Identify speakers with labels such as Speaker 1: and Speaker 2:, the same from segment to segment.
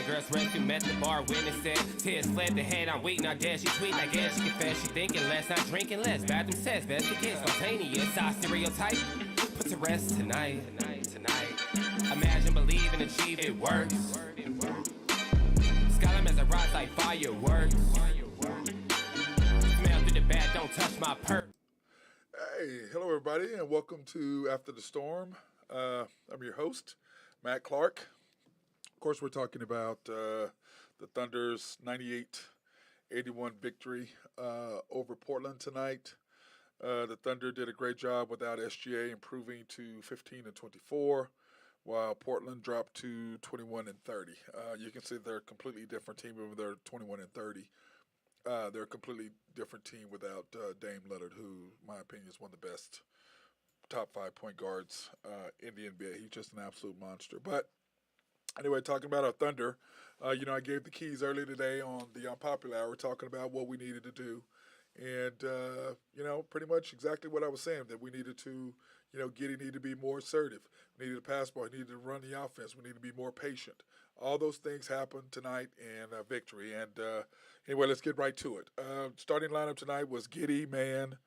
Speaker 1: girl's rescue met the bar witness said tears fled the head. I'm waiting, I guess she tweet, I guess she confess. She thinking less, not drinking less. Bathroom says best to get spontaneous. I stereotype put to rest tonight. Imagine, believe, and achieve. It works. Skyline as I rise like fireworks. Smell through the bad, don't touch my perk.
Speaker 2: Hey, hello everybody, and welcome to After the Storm. I'm your host, Matt Clark. Of course, we're talking about the Thunder's 98-81 victory over Portland tonight. The Thunder did a great job without SGA, improving to 15-24, while Portland dropped to 21-30. You can see they're a completely different team over there, 21-30. They're a completely different team without Dame Lillard, who, in my opinion, is one of the best top 5 point guards in the NBA. He's just an absolute monster. But anyway, talking about our Thunder, I gave the keys earlier today on the Unpopular Hour, talking about what we needed to do. And, pretty much exactly what I was saying, that we needed to, Giddey needed to be more assertive. We needed to pass ball. We needed to run the offense. We needed to be more patient. All those things happened tonight in victory. And anyway, let's get right to it. Starting lineup tonight was Giddey, Mann,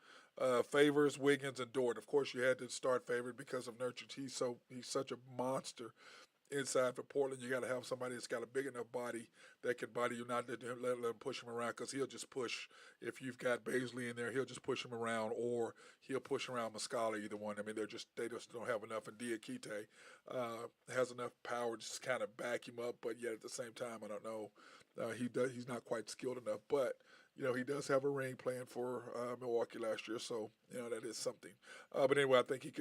Speaker 2: Favors, Wiggins, and Dort. Of course, you had to start Favors because of Nurkic. He's such a monster inside for Portland. You got to have somebody that's got a big enough body that can body you, not let him push him around, because he'll just push. If you've got Baisley in there, he'll just push him around, or he'll push around Muscala, either one. I mean, they just don't have enough. And Diakite has enough power to just kind of back him up, but yet at the same time, I don't know. He's not quite skilled enough, but he does have a ring playing for Milwaukee last year, so that is something. But anyway, I think he's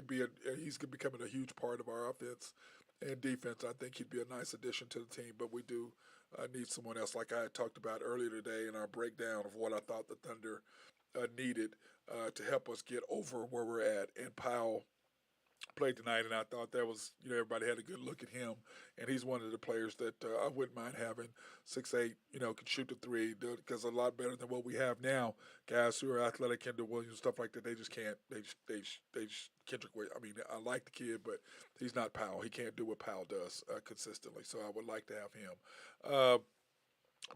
Speaker 2: becoming a huge part of our offense and defense. I think he'd be a nice addition to the team, but we do need someone else, like I had talked about earlier today in our breakdown of what I thought the Thunder needed to help us get over where we're at. And Powell played tonight, and I thought that was, everybody had a good look at him, and he's one of the players that I wouldn't mind having. 6'8", can shoot the three, because a lot better than what we have now. Guys who are athletic, Kendall Williams, stuff like that, they just can't. They just Kendrick. I mean, I like the kid, but he's not Powell. He can't do what Powell does consistently. So I would like to have him.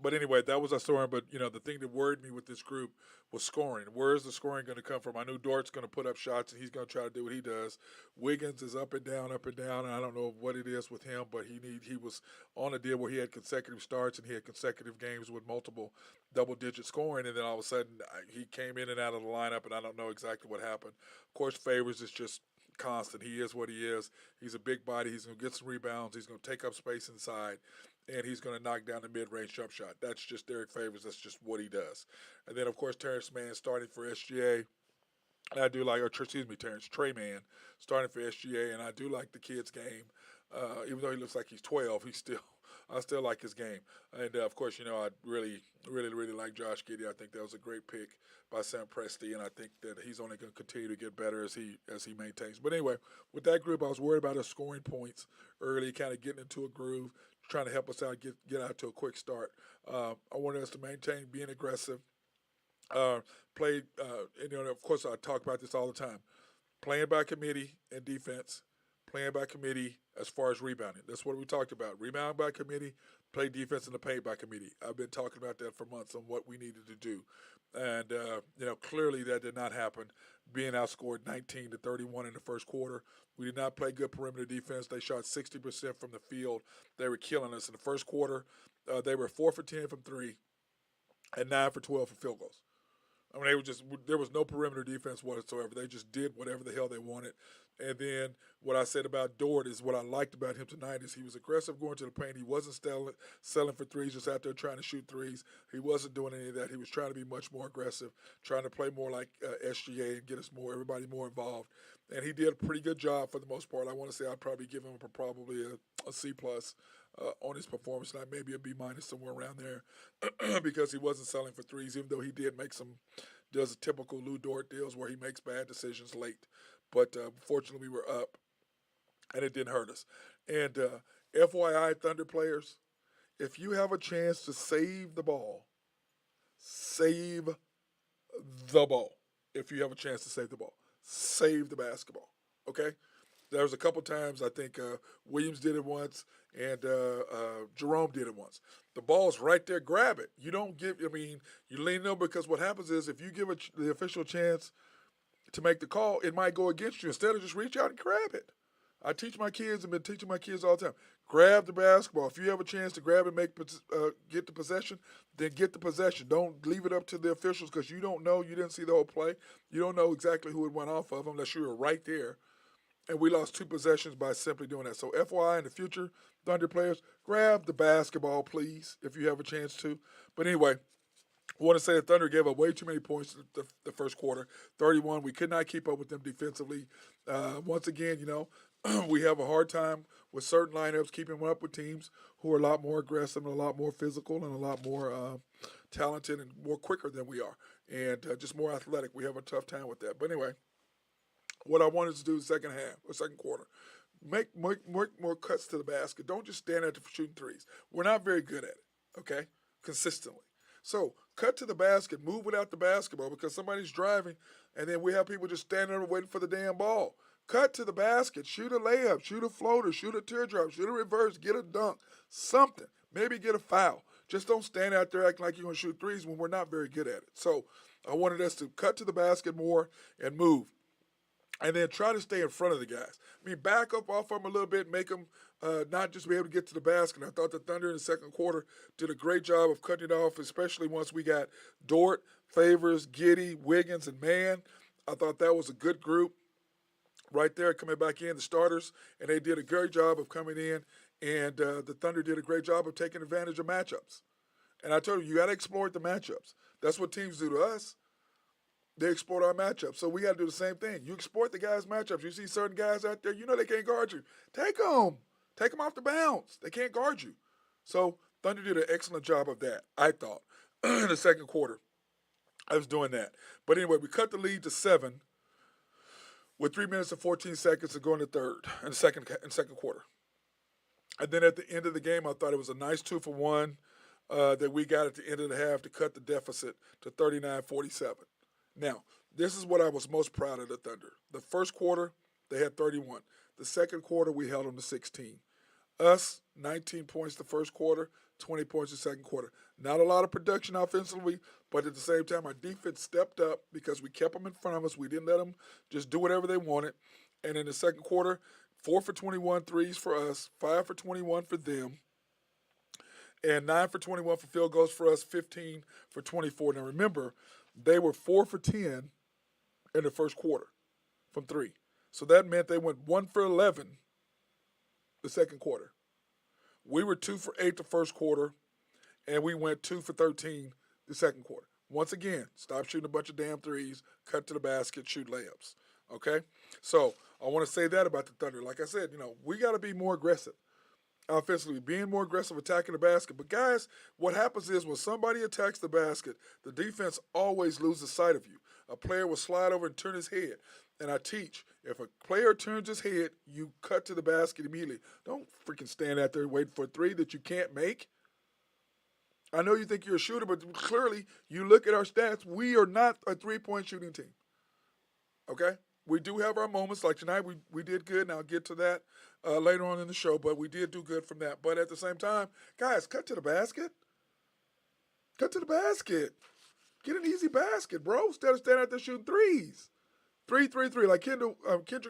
Speaker 2: But anyway, that was our story. But, the thing that worried me with this group was scoring. Where is the scoring going to come from? I knew Dort's going to put up shots, and he's going to try to do what he does. Wiggins is up and down, and I don't know what it is with him, but he was on a deal where he had consecutive starts, and he had consecutive games with multiple double-digit scoring, and then all of a sudden he came in and out of the lineup, and I don't know exactly what happened. Of course, Favors is just constant. He is what he is. He's a big body. He's going to get some rebounds. He's going to take up space inside, and he's going to knock down the mid-range jump shot. That's just Derek Favors. That's just what he does. And then, of course, Terrence Mann starting for SGA. And I do like, Trey Mann starting for SGA, and I do like the kid's game. Even though he looks like he's 12, I still like his game. And, of course, I really, really, really like Josh Giddey. I think that was a great pick by Sam Presti, and I think that he's only going to continue to get better as he maintains. But anyway, with that group, I was worried about us scoring points early, kind of getting into a groove, trying to help us out, get out to a quick start. I wanted us to maintain being aggressive, play, and of course I talk about this all the time, playing by committee and defense, playing by committee as far as rebounding. That's what we talked about. Rebound by committee, play defense in the paint by committee. I've been talking about that for months on what we needed to do. And, clearly that did not happen, being outscored 19-31 in the first quarter. We did not play good perimeter defense. They shot 60% from the field. They were killing us. In the first quarter, they were 4 for 10 from 3 and 9 for 12 from field goals. I mean, there was no perimeter defense whatsoever. They just did whatever the hell they wanted. And then what I said about Dort is what I liked about him tonight is he was aggressive going to the paint. He wasn't selling for threes, just out there trying to shoot threes. He wasn't doing any of that. He was trying to be much more aggressive, trying to play more like SGA and get us everybody more involved. And he did a pretty good job for the most part. I want to say I'd probably give him probably a C+ on his performance tonight, maybe a B- somewhere around there, because he wasn't selling for threes, even though he did make does a typical Lou Dort deals where he makes bad decisions late. But fortunately, we were up, and it didn't hurt us. And FYI, Thunder players, if you have a chance to save the ball, save the ball. If you have a chance to save the ball, save the basketball. Okay? There was a couple times I think Williams did it once and Jerome did it once. The ball's right there. Grab it. You don't give. I mean, you lean over because what happens is if you give the official a chance to make the call, it might go against you. Instead of just reach out and grab it. I teach my kids and been teaching my kids all the time. Grab the basketball. If you have a chance to grab it, get the possession, then get the possession. Don't leave it up to the officials because you don't know. You didn't see the whole play. You don't know exactly who it went off of unless you were right there. And we lost 2 possessions by simply doing that. So FYI, in the future, Thunder players, grab the basketball, please, if you have a chance to. But anyway, I want to say the Thunder gave up way too many points the first quarter, 31. We could not keep up with them defensively. Once again, we have a hard time with certain lineups keeping up with teams who are a lot more aggressive and a lot more physical and a lot more talented and more quicker than we are and just more athletic. We have a tough time with that. But anyway, what I wanted to do second quarter, make more cuts to the basket. Don't just stand there for shooting threes. We're not very good at it, okay, consistently. So cut to the basket, move without the basketball because somebody's driving, and then we have people just standing there waiting for the damn ball. Cut to the basket, shoot a layup, shoot a floater, shoot a teardrop, shoot a reverse, get a dunk, something. Maybe get a foul. Just don't stand out there acting like you're going to shoot threes when we're not very good at it. So I wanted us to cut to the basket more and move. And then try to stay in front of the guys. I mean, back up off them a little bit, make them not just be able to get to the basket. And I thought the Thunder in the second quarter did a great job of cutting it off, especially once we got Dort, Favors, Giddey, Wiggins, and Mann. I thought that was a good group right there coming back in, the starters. And they did a great job of coming in. And the Thunder did a great job of taking advantage of matchups. And I told you got to exploit the matchups. That's what teams do to us. They exploit our matchups. So we got to do the same thing. You exploit the guys' matchups. You see certain guys out there, they can't guard you. Take them. Take them off the bounce. They can't guard you. So Thunder did an excellent job of that, I thought, in the second quarter. I was doing that. But anyway, we cut the lead to 7 with 3 minutes and 14 seconds to go in the second quarter. And then at the end of the game, I thought it was a nice 2-for-1 that we got at the end of the half to cut the deficit to 39-47. Now, this is what I was most proud of the Thunder. The first quarter, they had 31. The second quarter, we held them to 16. Us, 19 points the first quarter, 20 points the second quarter. Not a lot of production offensively, but at the same time, our defense stepped up because we kept them in front of us. We didn't let them just do whatever they wanted. And in the second quarter, 4 for 21 threes for us, 5 for 21 for them, and 9 for 21 for field goals for us, 15 for 24. Now, remember, they were 4 for 10 in the first quarter from 3. So that meant they went 1 for 11 the second quarter. We were 2 for 8 the first quarter, and we went 2 for 13 the second quarter. Once again, stop shooting a bunch of damn threes, cut to the basket, shoot layups. Okay? So I want to say that about the Thunder. Like I said, we got to be more aggressive. Offensively, being more aggressive, attacking the basket. But guys, what happens is when somebody attacks the basket, the defense always loses sight of you. A player will slide over and turn his head. And I teach, if a player turns his head, you cut to the basket immediately. Don't freaking stand out there waiting for a three that you can't make. I know you think you're a shooter, but clearly you look at our stats, we are not a three-point shooting team. Okay? We do have our moments. Like tonight, we did good, and I'll get to that later on in the show, but we did do good from that. But at the same time, guys, cut to the basket. Cut to the basket. Get an easy basket, bro, instead of standing out there shooting threes. 3, like Kendrick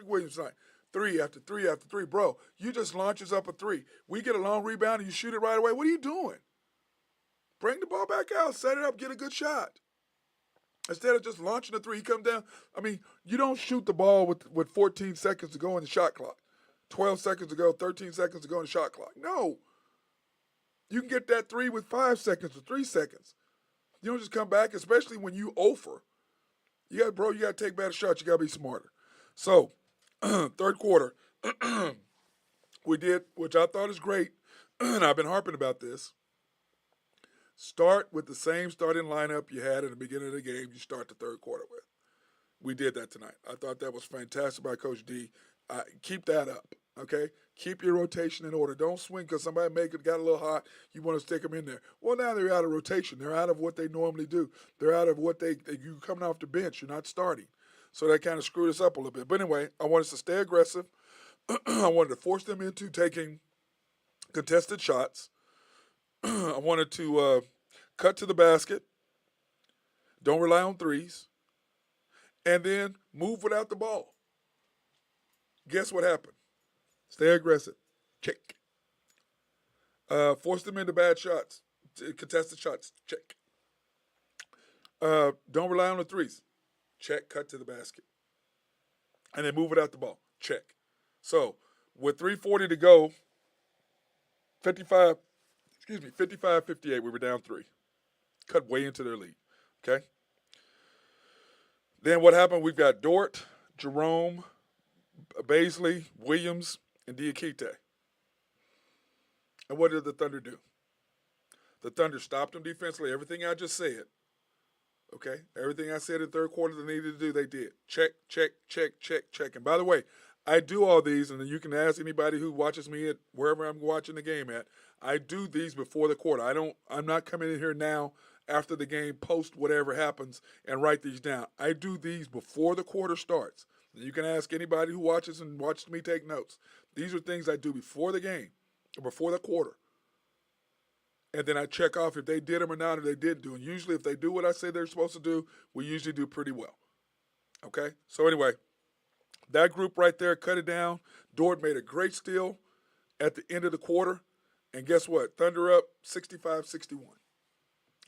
Speaker 2: Williams tonight. 3 after 3 after 3. Bro, you just launches up a 3. We get a long rebound and you shoot it right away. What are you doing? Bring the ball back out, set it up, get a good shot. Instead of just launching a 3, he come down. I mean, you don't shoot the ball with 14 seconds to go in the shot clock. 12 seconds to go, 13 seconds to go in the shot clock. No. You can get that 3 with 5 seconds or 3 seconds. You don't just come back, especially when you offer. You got to take better shots. You got to be smarter. So, third quarter, we did, which I thought is great, and I've been harping about this. Start with the same starting lineup you had in the beginning of the game you start the third quarter with. We did that tonight. I thought that was fantastic by Coach D. Keep that up, okay? Keep your rotation in order. Don't swing because somebody got a little hot. You want to stick them in there. Well, now they're out of rotation. They're out of what they normally do. They're out of what you coming off the bench. You're not starting. So that kind of screwed us up a little bit. But anyway, I want us to stay aggressive. I wanted to force them into taking contested shots. I wanted to cut to the basket, don't rely on threes, and then move without the ball. Guess what happened? Stay aggressive. Check. Force them into bad shots, contested shots. Check. Don't rely on the threes. Check. Cut to the basket. And then move without the ball. Check. So with 3:40 to go, 55-58, we were down 3. Cut way into their lead. Okay? Then what happened? We've got Dort, Jerome, Baisley, Williams, and Diakite. And what did the Thunder do? The Thunder stopped them defensively. Everything I just said. Okay? Everything I said in the third quarter they needed to do, they did. Check, check, check, check, check. And by the way, I do all these, and you can ask anybody who watches me at wherever I'm watching the game at. I do these before the quarter. I'm not coming in here now after the game, post whatever happens, and write these down. I do these before the quarter starts. You can ask anybody who watches me take notes. These are things I do before the game, or before the quarter. And then I check off if they did them or not, or they didn't do. And usually if they do what I say they're supposed to do, we usually do pretty well. Okay? So anyway, that group right there cut it down. Dort made a great steal at the end of the quarter. And guess what? Thunder up 65-61.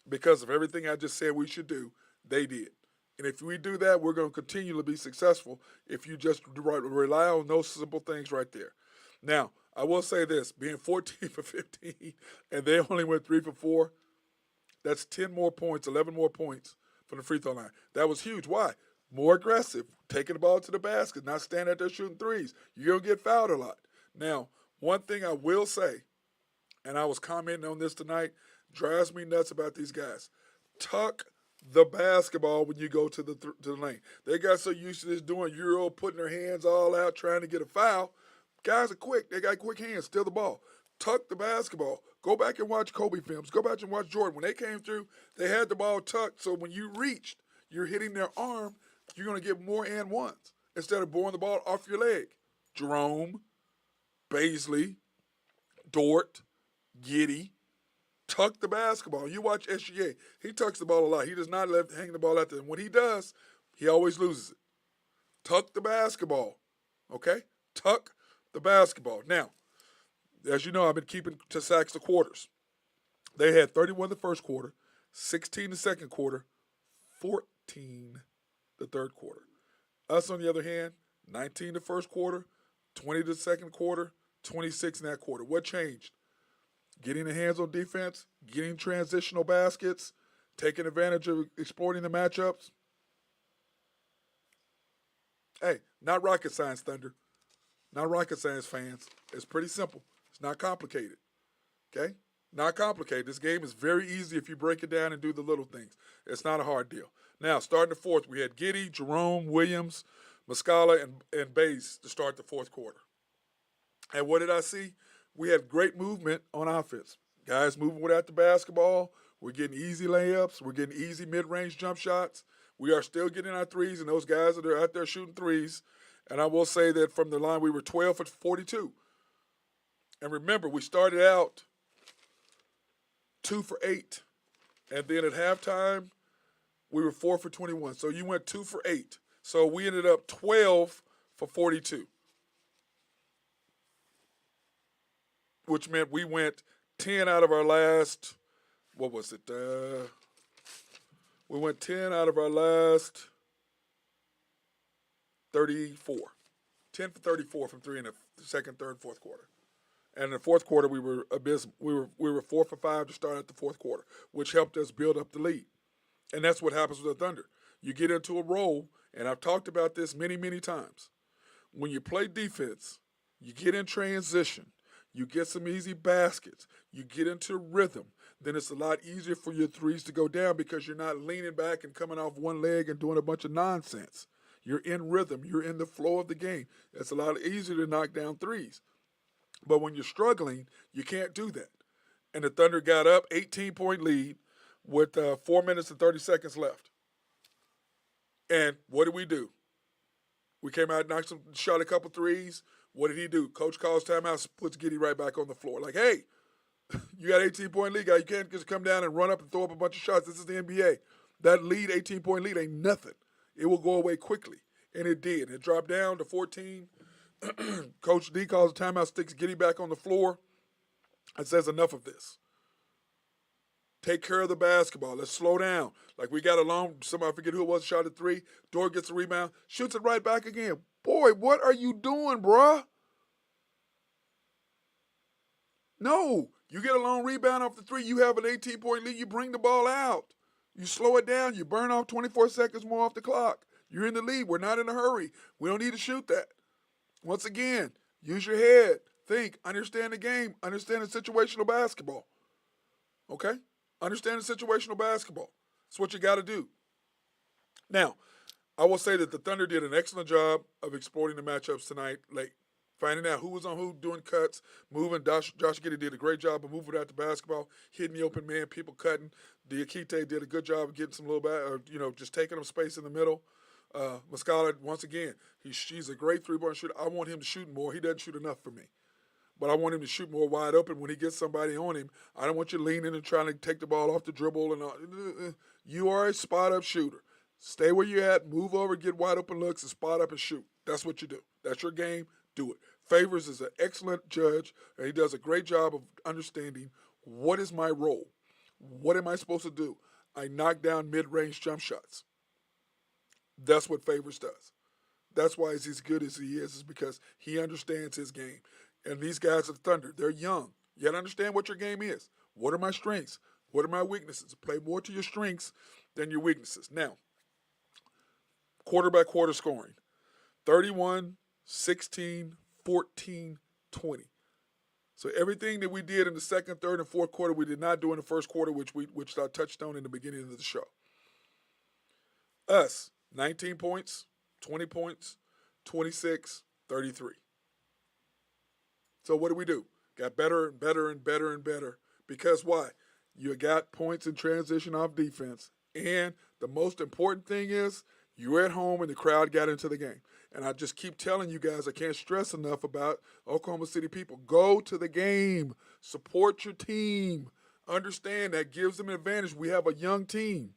Speaker 2: Because of everything I just said we should do, they did. And if we do that, we're going to continue to be successful if you just rely on those simple things right there. Now, I will say this, being 14 for 15, and they only went 3 for 4, that's 10 more points, 11 more points from the free throw line. That was huge. Why? More aggressive, taking the ball to the basket, not standing out there shooting threes. You're going to get fouled a lot. Now, one thing I will say, and I was commenting on this tonight, drives me nuts about these guys. Tuck the basketball when you go to the lane. They got so used to this doing Euro, putting their hands all out, trying to get a foul. Guys are quick. They got quick hands. Steal the ball. Tuck the basketball. Go back and watch Kobe films. Go back and watch Jordan. When they came through, they had the ball tucked, so when you reached, you're hitting their arm, you're going to get more and ones instead of blowing the ball off your leg. Jerome, Baisley, Dort, Giddey, tuck the basketball. You watch SGA. He tucks the ball a lot. He does not hang the ball out there. And when he does, he always loses it. Tuck the basketball. Okay? Tuck the basketball. Now, as you know, I've been keeping to sacks the quarters. They had 31 the first quarter, 16 the second quarter, 14 the third quarter. Us, on the other hand, 19 the first quarter, 20 the second quarter, 26 in that quarter. What changed? Getting the hands on defense, getting transitional baskets, taking advantage of exploiting the matchups. Hey, not rocket science, Thunder. Not rocket science, fans. It's pretty simple. It's not complicated. Okay? Not complicated. This game is very easy if you break it down and do the little things. It's not a hard deal. Now, starting the fourth, we had Giddey, Jerome, Williams, Muscala, and Bays to start the fourth quarter. And what did I see? We had great movement on offense. Guys moving without the basketball. We're getting easy layups. We're getting easy mid-range jump shots. We are still getting our threes, and those guys that are out there shooting threes. And I will say that from the line, we were 12 for 42. And remember, we started out 2 for 8. And then at halftime, we were 4 for 21. So you went 2 for 8. So we ended up 12 for 42. Which meant we went 10 out of our last, what was it? We went 10 out of our last 34. 10 for 34 from 3 in the second, third, fourth quarter. And in the fourth quarter, we were abysmal. We were 4 for 5 to start at the fourth quarter, which helped us build up the lead. And that's what happens with the Thunder. You get into a role, and I've talked about this many, many times. When you play defense, you get in transition, you get some easy baskets, you get into rhythm, then it's a lot easier for your threes to go down because you're not leaning back and coming off one leg and doing a bunch of nonsense. You're in rhythm. You're in the flow of the game. It's a lot easier to knock down threes. But when you're struggling, you can't do that. And the Thunder got up, 18-point lead with 4 minutes and 30 seconds left. And what did we do? We came out, shot a couple threes. What did he do? Coach calls timeout, puts Giddy right back on the floor. Like, hey, you got 18-point lead, guy. You can't just come down and run up and throw up a bunch of shots. This is the NBA. That lead, 18-point lead, ain't nothing. It will go away quickly. And it did. It dropped down to 14. Coach D calls a timeout, sticks Giddy back on the floor, and says, enough of this. Take care of the basketball. Let's slow down. Like we got along, somebody, I forget who it was, shot at three. Dort gets the rebound, shoots it right back again. Boy, what are you doing, bruh? No. You get a long rebound off the three, you have an 18-point lead, you bring the ball out. You slow it down, you burn off 24 seconds more off the clock. You're in the lead. We're not in a hurry. We don't need to shoot that. Once again, use your head. Think. Understand the game. Understand the situational basketball. Okay? Understand the situational basketball. That's what you got to do. Now, I will say that the Thunder did an excellent job of exploiting the matchups tonight late. Finding out who was on who, doing cuts, moving. Josh Giddey did a great job of moving out the basketball, hitting the open man, people cutting. Diakite did a good job of getting some little just taking up space in the middle. Muscala, once again, she's a great three-point shooter. I want him to shoot more. He doesn't shoot enough for me. But I want him to shoot more wide open when he gets somebody on him. I don't want you leaning and trying to take the ball off the dribble. And all. You are a spot-up shooter. Stay where you're at, move over, get wide open looks, and spot up and shoot. That's what you do. That's your game. Do it. Favors is an excellent judge, and he does a great job of understanding what is my role. What am I supposed to do? I knock down mid-range jump shots. That's what Favors does. That's why he's as good as he is because he understands his game. And these guys at Thunder, they're young. You got to understand what your game is. What are my strengths? What are my weaknesses? Play more to your strengths than your weaknesses. Now, quarter by quarter scoring. 31, 16, 14, 20. So everything that we did in the second, third, and fourth quarter, we did not do in the first quarter, which I touched on in the beginning of the show. Us, 19 points, 20 points, 26, 33. So what do? Got better and better and better and better. Because why? You got points in transition off defense. And the most important thing is you were at home and the crowd got into the game. And I just keep telling you guys, I can't stress enough about Oklahoma City people. Go to the game. Support your team. Understand that gives them an advantage. We have a young team.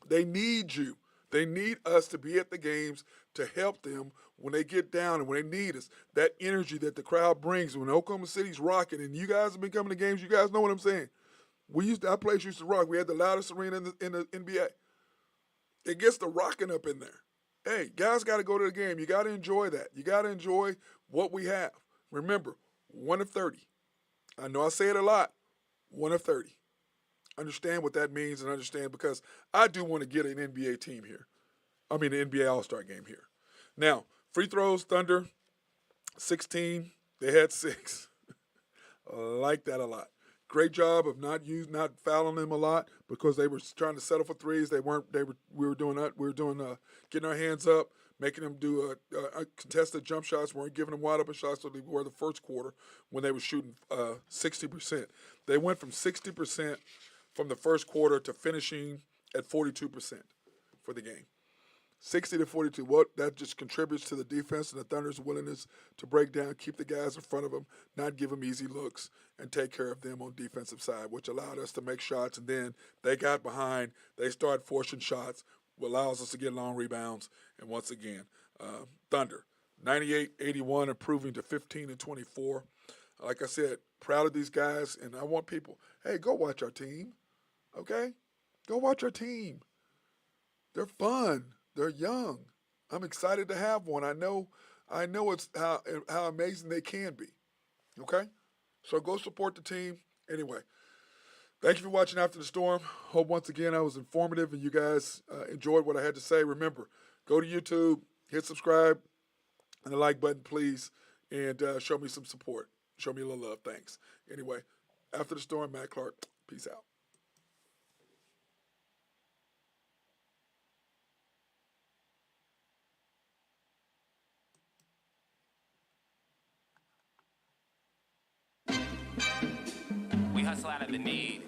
Speaker 2: They need you. They need us to be at the games to help them when they get down and when they need us. That energy that the crowd brings when Oklahoma City's rocking, and you guys have been coming to games, you guys know what I'm saying. Our place used to rock. We had the loudest arena in the NBA. It gets the rocking up in there. Hey, guys got to go to the game. You got to enjoy that. You got to enjoy what we have. Remember, 1 of 30. I know I say it a lot. 1 of 30. Understand what that means and understand because I do want to get an NBA team here. I mean, an NBA All-Star game here. Now, free throws, Thunder, 16. They had 6. I like that a lot. Great job of not fouling them a lot because they were trying to settle for threes. We were doing that. We were doing getting our hands up, making them do contested jump shots. We weren't giving them wide open shots so they were the first quarter when they were shooting 60%. They went from 60% from the first quarter to finishing at 42% for the game. 60 to 42. What that just contributes to the defense and the Thunder's willingness to break down, keep the guys in front of them, not give them easy looks, and take care of them on defensive side, which allowed us to make shots. And then they got behind. They started forcing shots, which allows us to get long rebounds. And once again, Thunder, 98-81, improving to 15 and 24. Like I said, proud of these guys, and I want people, hey, go watch our team, okay? Go watch our team. They're fun. They're young. I'm excited to have one. I know it's how amazing they can be. Okay? So go support the team. Anyway, thank you for watching After the Storm. Hope once again I was informative and you guys enjoyed what I had to say. Remember, go to YouTube, hit subscribe, and the like button, please, and show me some support. Show me a little love. Thanks. Anyway, After the Storm, Matt Clark. Peace out.
Speaker 1: We hustle out of the need.